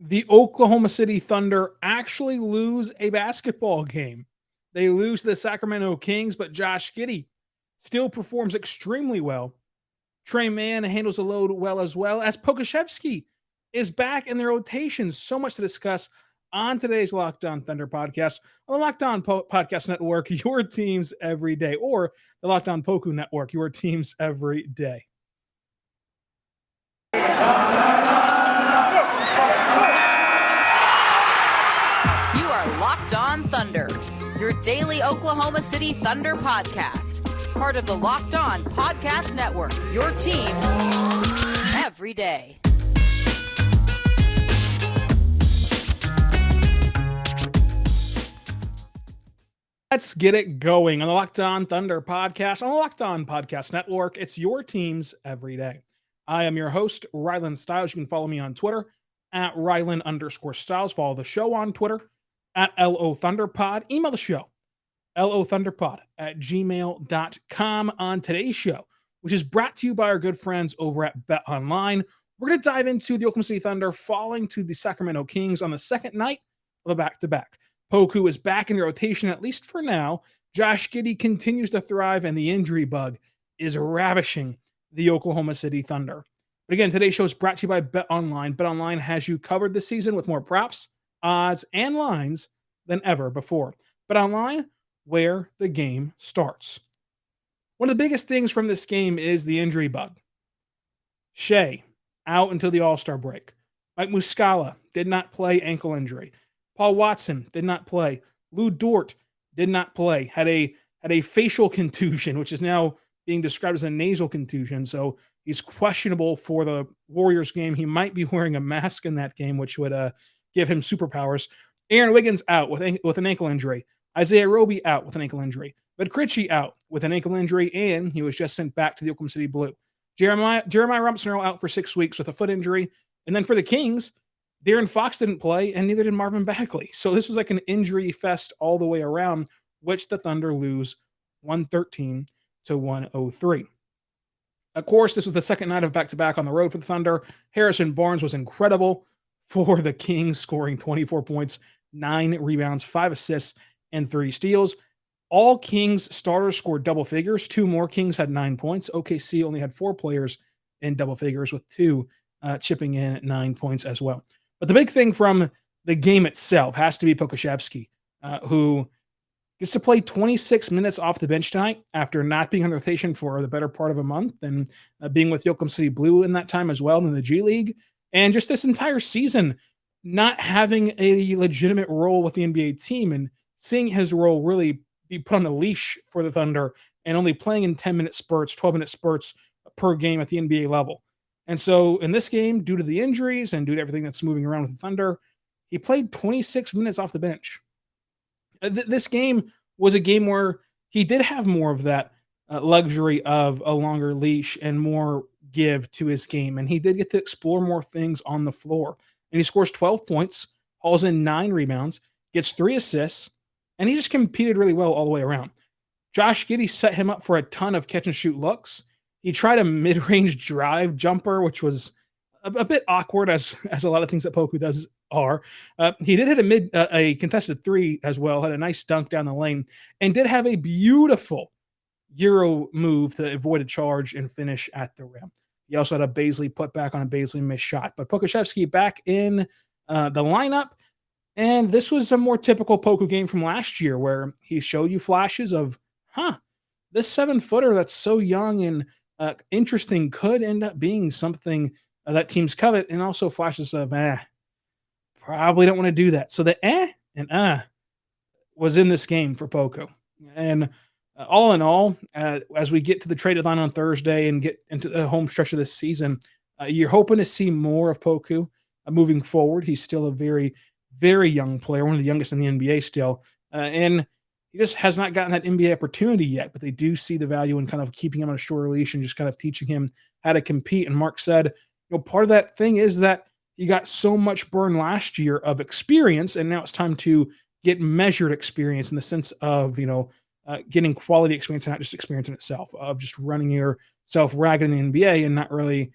The Oklahoma City Thunder actually lose a basketball game. They lose to the Sacramento Kings, but Josh Giddey still performs extremely well. Trey Mann handles the load well as Pokashevsky is back in the rotation. So much to discuss on today's Locked On Thunder podcast on the Locked On Podcast Network, your teams every day, or the Locked On Poku Network, your teams every day. You are Locked On Thunder, your daily Oklahoma City Thunder podcast. Part of the Locked On Podcast Network, your team every day. Let's get it going on the Locked On Thunder podcast on the Locked On Podcast Network. It's your teams every day. I am your host, Rylan Stiles. You can follow me on Twitter at Rylan_Stiles. Follow the show on Twitter at LOThunderPod. Email the show, LOThunderPod@gmail.com. On today's show, which is brought to you by our good friends over at BetOnline, we're going to dive into the Oklahoma City Thunder falling to the Sacramento Kings on the second night of a back-to-back. Poku is back in the rotation, at least for now. Josh Giddey continues to thrive, and the injury bug is ravishing the Oklahoma City Thunder. But again, today's show is brought to you by BetOnline. BetOnline has you covered this season with more props, odds, and lines than ever before. BetOnline, where the game starts. One of the biggest things from this game is the injury bug. Shea, out until the All-Star break. Mike Muscala did not play, ankle injury. Paul Watson did not play. Lou Dort did not play. Had a facial contusion, which is now being described as a nasal contusion. So he's questionable for the Warriors game. He might be wearing a mask in that game, which would give him superpowers. Aaron Wiggins out with an ankle injury. Isaiah Roby out with an ankle injury. But Critchie out with an ankle injury, and he was just sent back to the Oklahoma City Blue. Jeremiah Robinson-Earl out for 6 weeks with a foot injury. And then for the Kings, De'Aaron Fox didn't play, and neither did Marvin Bagley. So this was like an injury fest all the way around, which the Thunder lose 113-103. Of course, this was the second night of back-to-back on the road for the Thunder. Harrison Barnes was incredible for the Kings, scoring 24 points, 9 rebounds, 5 assists, and 3 steals. All Kings starters scored double figures. 2 more Kings had 9 points. OKC only had 4 players in double figures, with 2 chipping in at 9 points as well. But the big thing from the game itself has to be Pokashevsky, who gets to play 26 minutes off the bench tonight after not being on the rotation for the better part of a month and being with the Oklahoma City Blue in that time as well in the G League. And just this entire season, not having a legitimate role with the NBA team and seeing his role really be put on a leash for the Thunder and only playing in 10-minute spurts, 12-minute spurts per game at the NBA level. And so in this game, due to the injuries and due to everything that's moving around with the Thunder, he played 26 minutes off the bench. This game was a game where he did have more of that luxury of a longer leash and more give to his game. And he did get to explore more things on the floor. And he scores 12 points, hauls in 9 rebounds, gets 3 assists, and he just competed really well all the way around. Josh Giddey set him up for a ton of catch-and-shoot looks. He tried a mid-range drive jumper, which was a bit awkward, as a lot of things that Poku does are. He did hit a contested 3 as well, had a nice dunk down the lane, and did have a beautiful Euro move to avoid a charge and finish at the rim. He also had a Baisley put back on a Baisley missed shot. But Pokashevsky back in the lineup, and this was a more typical Poku game from last year where he showed you flashes of, this 7-footer that's so young and interesting could end up being something that teams covet, and also flashes of, probably don't want to do that. So the and was in this game for Poku. And all in all, as we get to the trade deadline on Thursday and get into the home stretch of this season, you're hoping to see more of Poku moving forward. He's still a very, very young player, one of the youngest in the NBA still. And he just has not gotten that NBA opportunity yet, but they do see the value in kind of keeping him on a shorter leash and just kind of teaching him how to compete. And Mark said, part of that thing is that he got so much burn last year of experience, and now it's time to get measured experience in the sense of, getting quality experience and not just experience in itself, of just running yourself ragged in the NBA and not really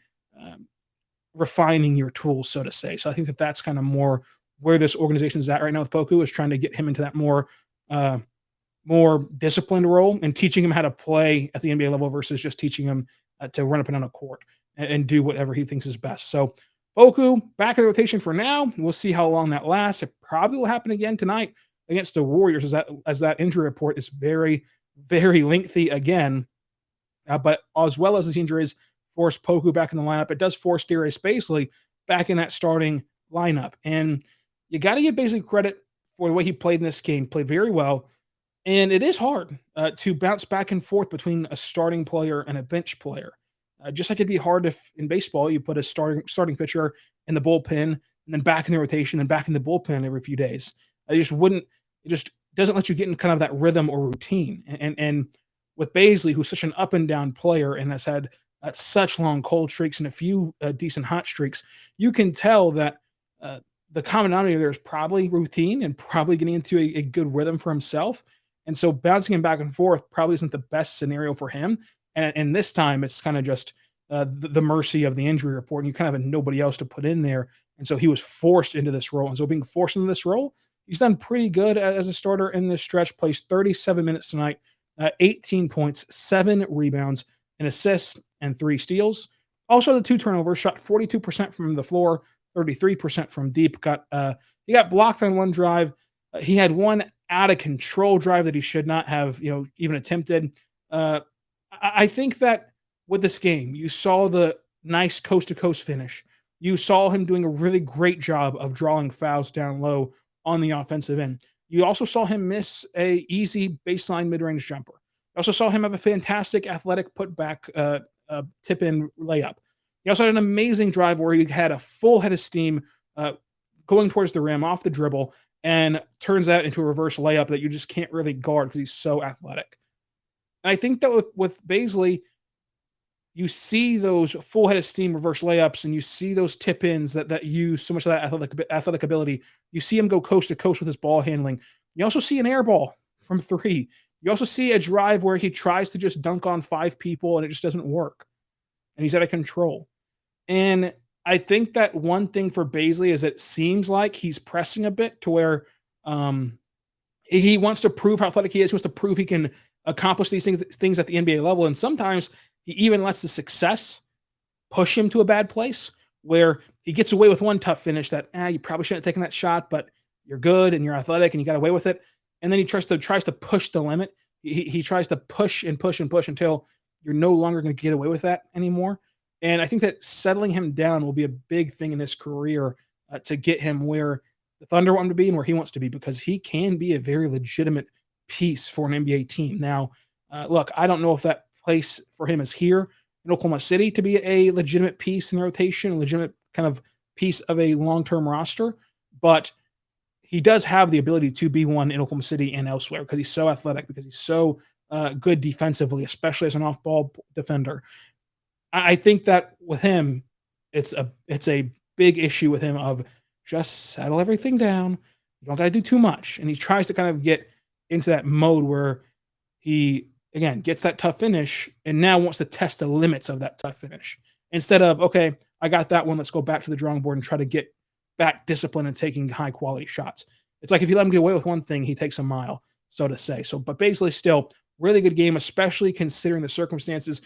refining your tools, so to say. So I think that that's kind of more where this organization is at right now with Poku, is trying to get him into that uh, more disciplined role and teaching him how to play at the NBA level versus just teaching him to run up and down a court and do whatever he thinks is best. So Poku back in the rotation for now. We'll see how long that lasts. It probably will happen again tonight against the Warriors, as that injury report is very, very lengthy again. But as well as the injuries force Poku back in the lineup, it does force Darius Bazley back in that starting lineup. And you got to give Bazley credit for the way he played in this game. Played very well. And it is hard to bounce back and forth between a starting player and a bench player. Just like it'd be hard if in baseball you put a starting pitcher in the bullpen and then back in the rotation and back in the bullpen every few days. It just doesn't let you get in kind of that rhythm or routine. And with Bazley, who's such an up and down player and has had such long cold streaks and a few decent hot streaks, you can tell that the commonality there is probably routine and probably getting into a good rhythm for himself. And so bouncing him back and forth probably isn't the best scenario for him. And this time it's kind of just the mercy of the injury report. And you kind of have nobody else to put in there. And so he was forced into this role. And so being forced into this role, he's done pretty good as a starter in this stretch. Plays 37 minutes tonight, 18 points, 7 rebounds, an assist, and 3 steals. Also the 2 turnovers, shot 42% from the floor, 33% from deep. He got blocked on one drive. He had one out of control drive that he should not have, even attempted. I think that with this game, you saw the nice coast to coast finish. You saw him doing a really great job of drawing fouls down low on the offensive end. You also saw him miss a easy baseline mid-range jumper. You also saw him have a fantastic athletic putback tip-in layup. He also had an amazing drive where he had a full head of steam going towards the rim off the dribble and turns that into a reverse layup that you just can't really guard because he's so athletic. And I think that with Bazley, you see those full head of steam reverse layups and you see those tip-ins that use so much of that athletic ability. You see him go coast to coast with his ball handling. You also see an air ball from 3. You also see a drive where he tries to just dunk on 5 people and it just doesn't work. And he's out of control. And I think that one thing for Bazley is it seems like he's pressing a bit to where he wants to prove how athletic he is. He wants to prove he can accomplish these things at the NBA level. And sometimes he even lets the success push him to a bad place where he gets away with one tough finish that you probably shouldn't have taken that shot, but you're good and you're athletic and you got away with it. And then he tries to push the limit. He tries to push and push and push until you're no longer going to get away with that anymore. And I think that settling him down will be a big thing in his career to get him where the Thunder want him to be and where he wants to be, because he can be a very legitimate piece for an NBA team. Now, look, I don't know if that place for him is here in Oklahoma City to be a legitimate piece in the rotation, a legitimate kind of piece of a long-term roster, but he does have the ability to be one in Oklahoma City and elsewhere because he's so athletic, because he's so good defensively, especially as an off-ball defender. I think that with him, it's a big issue with him of just settle everything down. You don't got to do too much. And he tries to kind of get into that mode where he, again, gets that tough finish and now wants to test the limits of that tough finish. Instead of, okay, I got that one, let's go back to the drawing board and try to get back discipline and taking high-quality shots. It's like if you let him get away with one thing, he takes a mile, so to say. But Bazley still, really good game, especially considering the circumstances.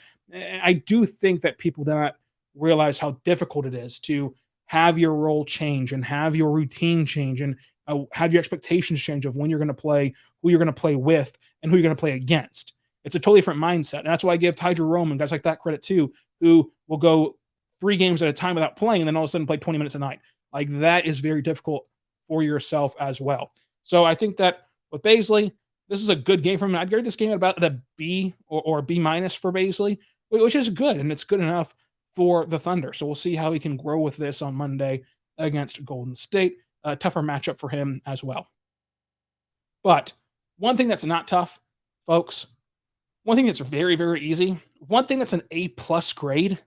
I do think that people do not realize how difficult it is to have your role change and have your routine change and have your expectations change of when you're going to play, who you're going to play with, and who you're going to play against. It's a totally different mindset. And that's why I give Ty Jerome and guys like that credit too, who will go 3 games at a time without playing and then all of a sudden play 20 minutes a night. Like that is very difficult for yourself as well. So I think that with Bazley, this is a good game for him. I'd grade this game about a B or B minus for Bazley, which is good, and it's good enough for the Thunder. So we'll see how he can grow with this on Monday against Golden State. A tougher matchup for him as well. But one thing that's not tough, folks, one thing that's very, very easy, one thing that's an A-plus grade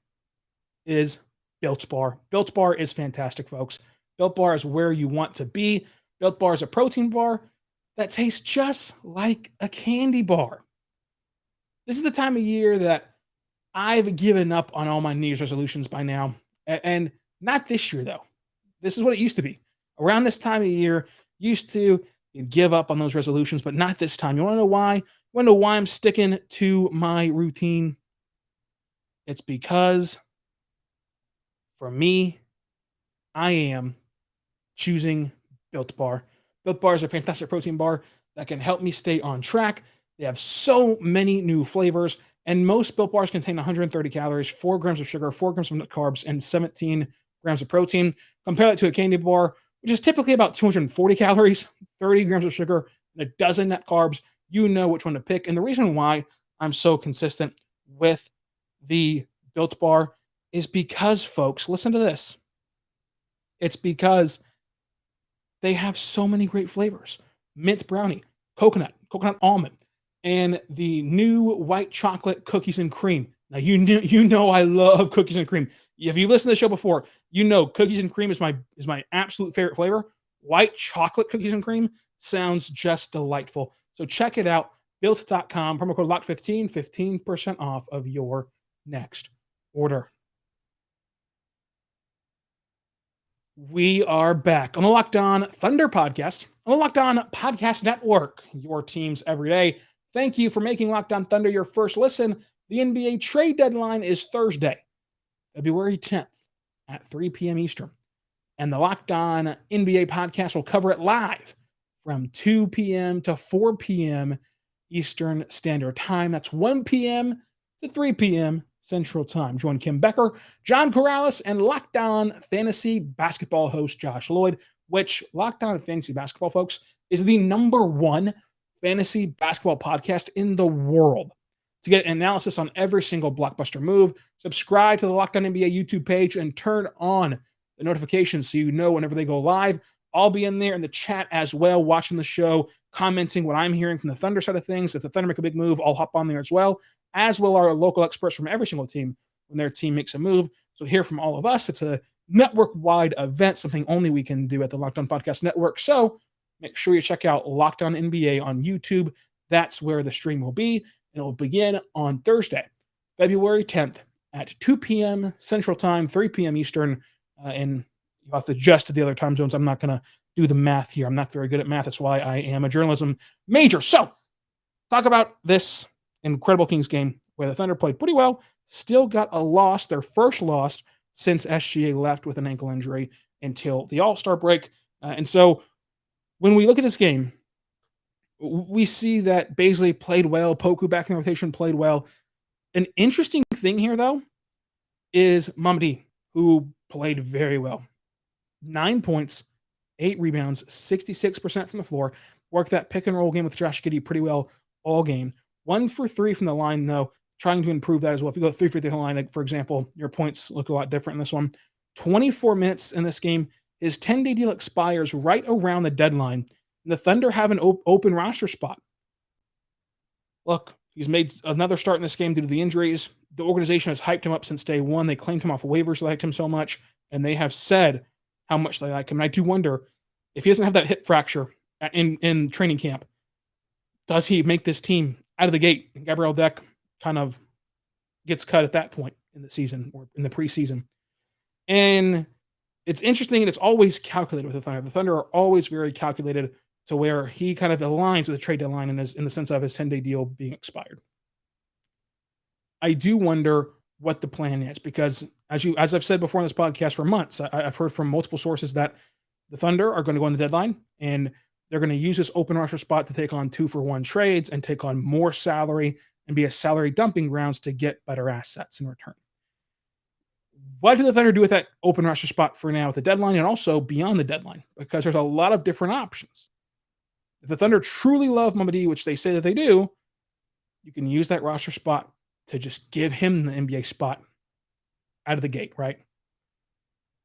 is Built Bar. Built Bar is fantastic, folks. Built Bar is where you want to be. Built Bar is a protein bar that tastes just like a candy bar. This is the time of year that I've given up on all my New Year's resolutions by now. And Not this year, though. This is what it used to be. Around this time of year, used to you'd give up on those resolutions, but not this time. You want to know why? You want to know why I'm sticking to my routine? It's because for me, I am choosing Built Bar. Built Bar is a fantastic protein bar that can help me stay on track. They have so many new flavors, and most Built Bars contain 130 calories, 4 grams of sugar, 4 grams of net carbs, and 17 grams of protein. Compare that to a candy bar, which is typically about 240 calories, 30 grams of sugar, and a dozen net carbs. You know which one to pick. And the reason why I'm so consistent with the Built Bar is because, folks, listen to this. It's because they have so many great flavors. Mint brownie, coconut almond, and the new white chocolate cookies and cream. Now, you know I love cookies and cream. If you've listened to the show before, you know cookies and cream is my absolute favorite flavor. White chocolate cookies and cream sounds just delightful. So check it out, built.com, promo code LOCK15, 15% off of your next order. We are back on the Locked On Thunder Podcast, on the Locked On Podcast Network, your teams every day. Thank you for making Locked On Thunder your first listen. The NBA trade deadline is Thursday, February 10th at 3 p.m. Eastern. And the Locked On NBA podcast will cover it live from 2 p.m. to 4 p.m. Eastern Standard Time. That's 1 p.m. to 3 p.m. Central Time. Join Kim Becker, John Corrales, and Locked On Fantasy Basketball host Josh Lloyd, which Locked On Fantasy Basketball, folks, is the #1 fantasy basketball podcast in the world. To get analysis on every single blockbuster move, subscribe to the Locked On NBA YouTube page and turn on the notifications so you know whenever they go live. I'll be in there in the chat as well, watching the show, commenting what I'm hearing from the Thunder side of things. If the Thunder make a big move, I'll hop on there as well our local experts from every single team when their team makes a move. So hear from all of us. It's a network-wide event, something only we can do at the Locked On Podcast Network. So make sure you check out Locked On NBA on YouTube. That's where the stream will be, and it will begin on Thursday, February 10th at 2 p.m. Central Time, 3 p.m. Eastern, and you have to adjust to the other time zones. I'm not going to do the math here. I'm not very good at math. That's why I am a journalism major. So talk about this incredible Kings game where the Thunder played pretty well, still got a loss, their first loss since SGA left with an ankle injury until the All-Star break. And so when we look at this game, we see that Bazley played well, Poku back in the rotation played well. An interesting thing here, though, is Mamadi, who played very well. 9 points, 8 rebounds, 66% from the floor. Worked that pick and roll game with Josh Giddey pretty well all game. 1 for 3 from the line, though, trying to improve that as well. If you go 3 for 3 from the line, like, for example, your points look a lot different in this one. 24 minutes in this game. His 10-day deal expires right around the deadline. And the Thunder have an open roster spot. Look, he's made another start in this game due to the injuries. The organization has hyped him up since day one. They claimed him off waivers. They liked him so much, and they have said how much they like him. And I do wonder if he doesn't have that hip fracture in training camp, does he make this team out of the gate? And Gabriel Deck kind of gets cut at that point in the season or in the preseason. And it's interesting, and it's always calculated with the Thunder. The Thunder are always very calculated to where he kind of aligns with the trade deadline in the sense of his 10-day deal being expired. I do wonder what the plan is because, as I've said before in this podcast for months, I've heard from multiple sources that the Thunder are going to go on the deadline and they're going to use this open roster spot to take on 2-for-1 trades and take on more salary and be a salary dumping grounds to get better assets in return. What do the Thunder do with that open roster spot for now at the deadline and also beyond the deadline? Because there's a lot of different options. If the Thunder truly love Mamadi, which they say that they do, you can use that roster spot to just give him the NBA spot out of the gate, right?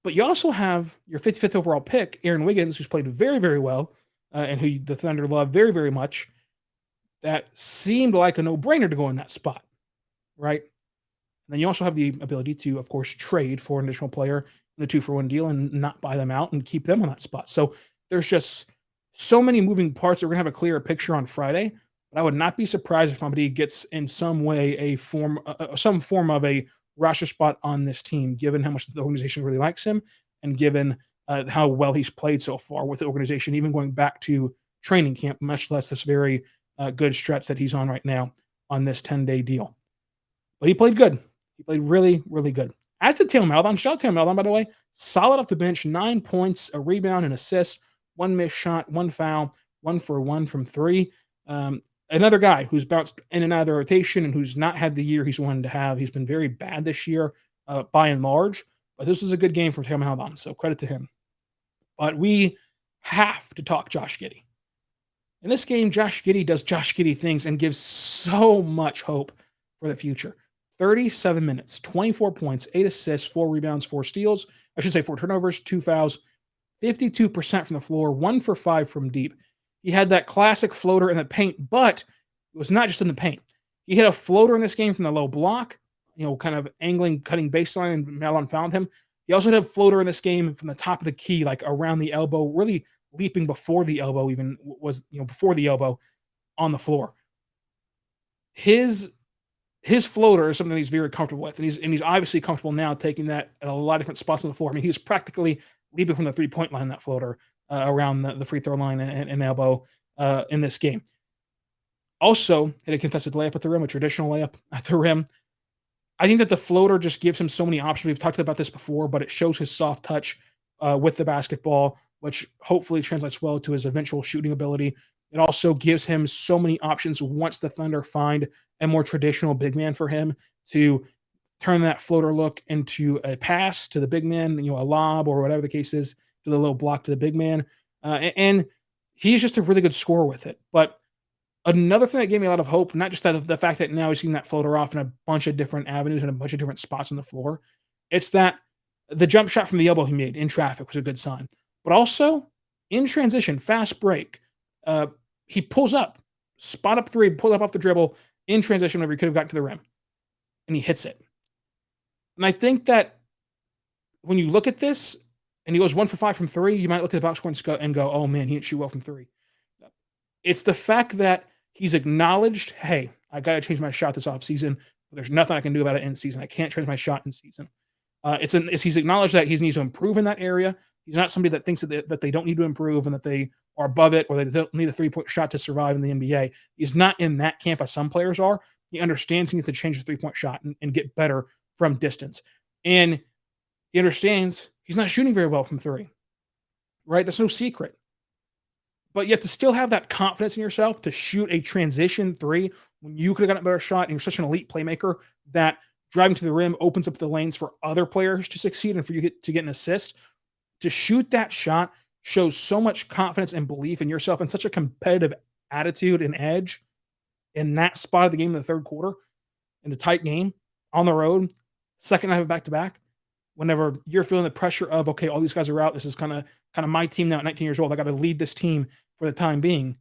But you also have your 55th overall pick, Aaron Wiggins, who's played very, very well, and who the Thunder love very, very much. That seemed like a no-brainer to go in that spot, right? And then you also have the ability to, of course, trade for an additional player in the 2-for-1 deal and not buy them out and keep them on that spot. So there's just so many moving parts that we're going to have a clearer picture on Friday. But I would not be surprised if Mamadi gets in some way some form of a roster spot on this team, given how much the organization really likes him and given how well he's played so far with the organization, even going back to training camp, much less this very good stretch that he's on right now on this 10-day deal. But he played good. He played really, really good. As did Taylor Maledon. Shout out Taylor Maledon, by the way. Solid off the bench, 9 points, a rebound, an assist, 1 missed shot, 1 foul, 1 for 1 from 3. Another guy who's bounced in and out of the rotation and who's not had the year he's wanted to have. He's been very bad this year by and large, but this was a good game for Taylor Maledon, so credit to him. But we have to talk Josh Giddey. In this game, Josh Giddey does Josh Giddey things and gives so much hope for the future. 37 minutes, 24 points, 8 assists, 4 rebounds, 4 steals. I should say 4 turnovers, 2 fouls, 52% from the floor, 1 for 5 from deep. He had that classic floater in the paint, but it was not just in the paint. He hit a floater in this game from the low block, kind of angling, cutting baseline, and Maledon found him. He also had a floater in this game from the top of the key, like around the elbow, really leaping before the elbow even was, before the elbow on the floor. His floater is something that he's very comfortable with, and he's obviously comfortable now taking that at a lot of different spots on the floor. I mean, he was practically leaping from the 3-point line, that floater, around the free throw line and elbow in this game. Also, hit a contested layup at the rim, a traditional layup at the rim. I think that the floater just gives him so many options. We've talked about this before, but it shows his soft touch with the basketball, which hopefully translates well to his eventual shooting ability. It also gives him so many options once the Thunder find a more traditional big man for him to turn that floater look into a pass to the big man, a lob or whatever the case is, to the little block to the big man. And he's just a really good scorer with it. But another thing that gave me a lot of hope, not just that the fact that now he's seeing that floater off in a bunch of different avenues and a bunch of different spots on the floor, it's that the jump shot from the elbow he made in traffic was a good sign. But also, in transition, fast break, he pulls up, spot up 3, pulled up off the dribble, in transition whenever he could have gotten to the rim. And he hits it. And I think that when you look at this, and he goes 1 for 5 from 3, you might look at the box score and go, oh man, he didn't shoot well from 3. It's the fact that he's acknowledged, hey, I got to change my shot this offseason. There's nothing I can do about it in season. I can't change my shot in season. He's acknowledged that he needs to improve in that area. He's not somebody that thinks that they don't need to improve and that they are above it or they don't need a 3-point shot to survive in the NBA. He's not in that camp as some players are. He understands he needs to change the 3-point shot and get better from distance. And he understands he's not shooting very well from 3, right? That's no secret. But you have to still have that confidence in yourself to shoot a transition 3 when you could have gotten a better shot and you're such an elite playmaker that driving to the rim opens up the lanes for other players to succeed and for you to get an assist. To shoot that shot shows so much confidence and belief in yourself and such a competitive attitude and edge in that spot of the game in the third quarter, in a tight game, on the road, second night of back-to-back. Whenever you're feeling the pressure of, okay, all these guys are out, this is kind of my team now at 19 years old, I got to lead this team for the time being.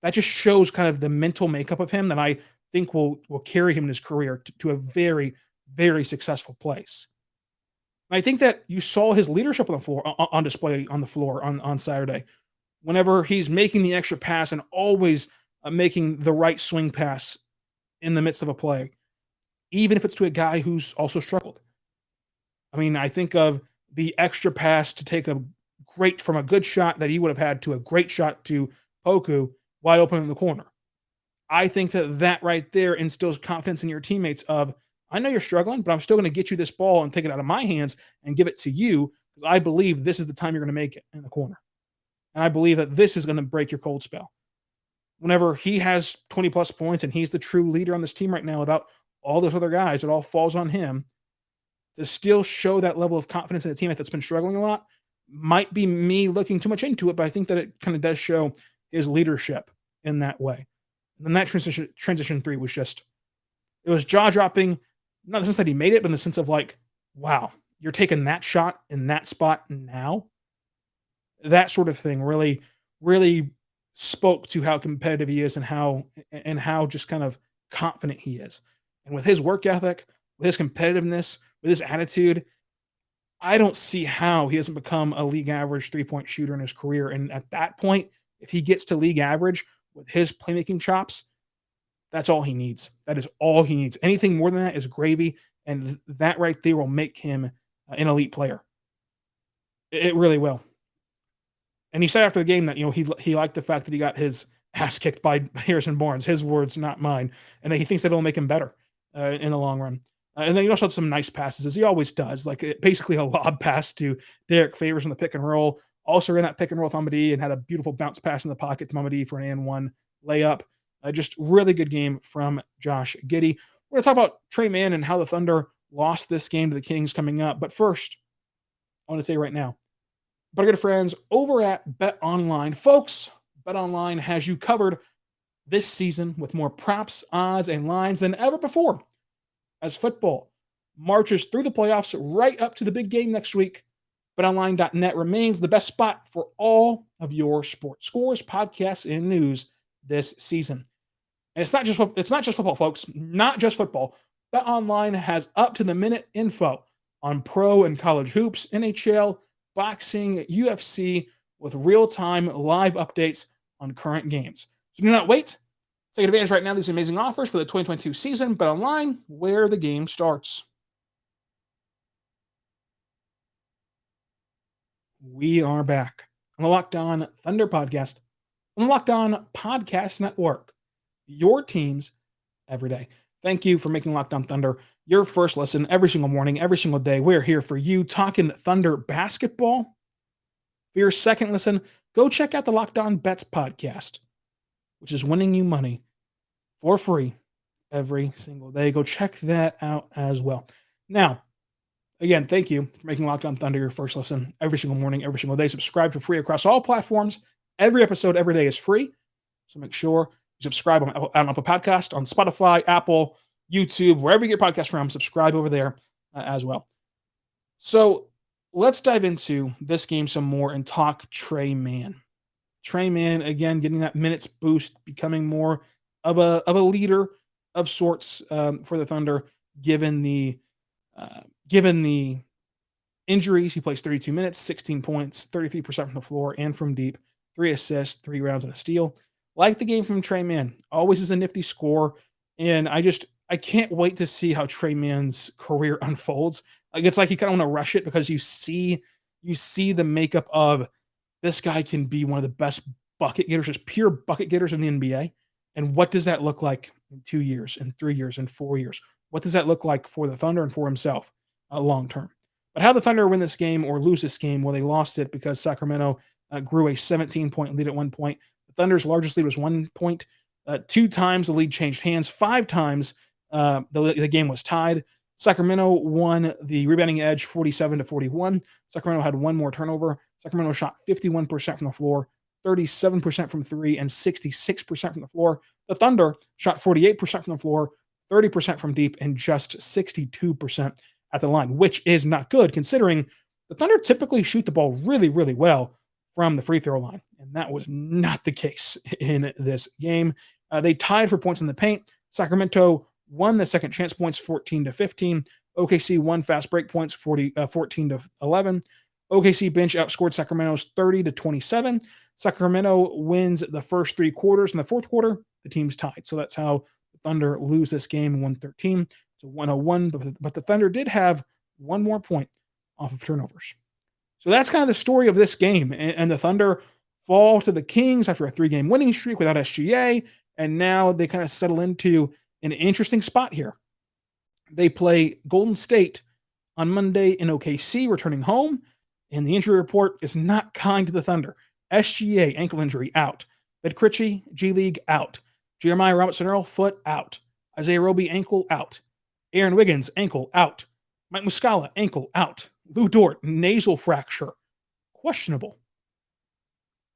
That just shows kind of the mental makeup of him that I think will carry him in his career to a very, very successful place. And I think that you saw his leadership on the floor, on display on the floor on Saturday. Whenever he's making the extra pass and always making the right swing pass in the midst of a play, even if it's to a guy who's also struggled. I mean, I think of the extra pass to take from a good shot that he would have had to a great shot to Poku wide open in the corner. I think that right there instills confidence in your teammates of, I know you're struggling, but I'm still going to get you this ball and take it out of my hands and give it to you because I believe this is the time you're going to make it in the corner. And I believe that this is going to break your cold spell. Whenever he has 20-plus points and he's the true leader on this team right now without all those other guys, it all falls on him. To still show that level of confidence in a teammate that's been struggling a lot might be me looking too much into it, but I think that it kind of does show his leadership in that way. And then that transition 3 was just, it was jaw-dropping, not in the sense that he made it, but in the sense of like, wow, you're taking that shot in that spot now? That sort of thing really, really spoke to how competitive he is and how just kind of confident he is. And with his work ethic, with his competitiveness, with his attitude, I don't see how he hasn't become a league average 3-point shooter in his career. And at that point, if he gets to league average with his playmaking chops, that's all he needs. That is all he needs. Anything more than that is gravy. And that right there will make him an elite player. It really will. And he said after the game that, he liked the fact that he got his ass kicked by Harrison Barnes, his words, not mine, and that he thinks that it'll make him better in the long run. And then he also had some nice passes, as he always does, like basically a lob pass to Derek Favors on the pick and roll. Also ran that pick and roll with Mamadi and had a beautiful bounce pass in the pocket to Mamadi for an and one layup. Just really good game from Josh Giddey. We're going to talk about Trey Mann and how the Thunder lost this game to the Kings coming up. But first, I want to say right now, but our good friends over at Bet Online. Folks, Bet Online has you covered this season with more props, odds, and lines than ever before. As football marches through the playoffs right up to the big game next week, BetOnline.net remains the best spot for all of your sports scores, podcasts, and news this season. And it's not just football, folks. Not just football. BetOnline has up-to-the-minute info on pro and college hoops, NHL, boxing, UFC, with real-time live updates on current games. So do not wait. Take advantage right now of these amazing offers for the 2022 season. BetOnline, where the game starts. We are back on the Locked On Thunder Podcast, on the Locked On Podcast Network, your teams every day. Thank you for making Locked On Thunder your first listen every single morning, every single day. We're here for you talking Thunder basketball. For your second listen, go check out the Locked On Bets podcast, which is winning you money for free every single day. Go check that out as well. Now, again, thank you for making Locked On Thunder your first listen every single morning, every single day. Subscribe for free across all platforms. Every episode, every day is free. So make sure you subscribe on Apple Podcast, on Spotify, Apple, YouTube, wherever you get podcasts from. Subscribe over there as well. So let's dive into this game some more and talk Trey Mann. Trey Mann, again, getting that minutes boost, becoming more of a leader of sorts for the Thunder, given the injuries. He plays 32 minutes, 16 points, 33% from the floor and from deep, 3 assists, 3 rounds, and a steal. Like the game from Trey Mann, always is a nifty score, and I can't wait to see how Trey Mann's career unfolds. Like, it's like you kind of want to rush it because you see the makeup of this guy can be one of the best bucket getters, just pure bucket getters in the NBA. And what does that look like in 2 years, in 3 years, in 4 years? What does that look like for the Thunder and for himself long term? But how the Thunder win this game or lose this game? Well, they lost it because Sacramento grew a 17-point lead at one point. The Thunder's largest lead was 1 point. 2 times the lead changed hands. 5 times the game was tied. Sacramento won the rebounding edge 47-41. Sacramento had 1 more turnover. Sacramento shot 51% from the floor, 37% from 3, and 66% from the floor. The Thunder shot 48% from the floor, 30% from deep, and just 62% at the line, which is not good considering the Thunder typically shoot the ball really, really well from the free throw line. And that was not the case in this game. They tied for points in the paint. Sacramento won the second chance points 14-15. OKC won fast break points 14-11. OKC bench outscored Sacramento's 30-27. Sacramento wins the first 3 quarters. In the fourth quarter, the team's tied. So that's how the Thunder lose this game 113 to 101. But the Thunder did have 1 more point off of turnovers. So that's kind of the story of this game. And the Thunder fall to the Kings after a 3-game winning streak without SGA. And now they kind of settle into an interesting spot here. They play Golden State on Monday in OKC, returning home. And the injury report is not kind to the Thunder. SGA, ankle injury, out. Bedkrichi, G League, out. Jeremiah Robinson-Earl, foot, out. Isaiah Roby, ankle, out. Aaron Wiggins, ankle, out. Mike Muscala, ankle, out. Lou Dort, nasal fracture, questionable.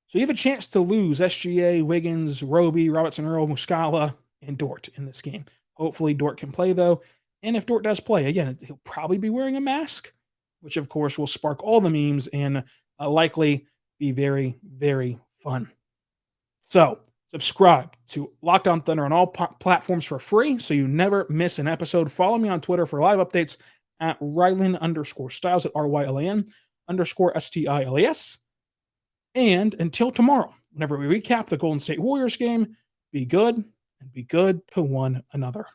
So you have a chance to lose SGA, Wiggins, Roby, Robinson-Earl, Muscala, and Dort in this game. Hopefully Dort can play, though. And if Dort does play, again, he'll probably be wearing a mask, which, of course, will spark all the memes and likely be very, very fun. So subscribe to Locked On Thunder on all platforms for free so you never miss an episode. Follow me on Twitter for live updates at Rylan_Styles at RYLAN_STILES. And until tomorrow, whenever we recap the Golden State Warriors game, be good and be good to one another.